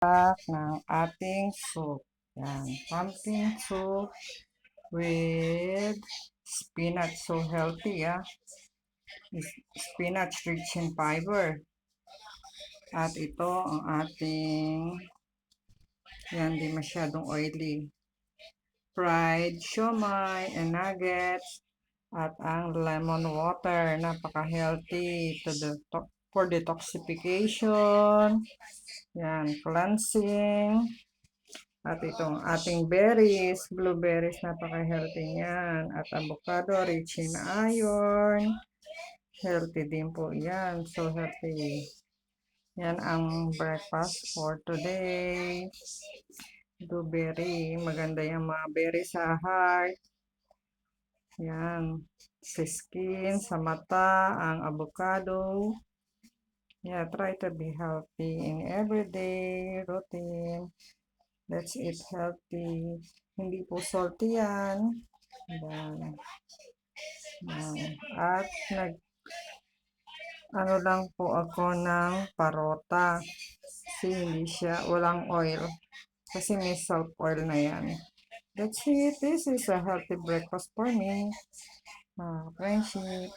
ng ating soup. Yan, pumpkin soup with spinach. So healthy, ah. Spinach rich in fiber. At ito ang ating, yan, di masyadong oily. Fried siomai and nuggets. At ang lemon water, napaka-healthy for detoxification. Yan, cleansing. At itong ating berries, blueberries, napaka-healthy niyan. At avocado, rich in iron. Healthy din po yan. So healthy. Yan ang breakfast for today. Blueberry. Maganda yung mga berry sa heart. Yan. Sa skin, sa mata, ang avocado. Yeah, try to be healthy in everyday routine. Let's eat healthy. Hindi po salty yan. Yan. Yan. At ano lang po ako ng parota. Kasi hindi siya, walang oil. Kasi may salt oil na yan. That's it. This is a healthy breakfast for me. Friendship.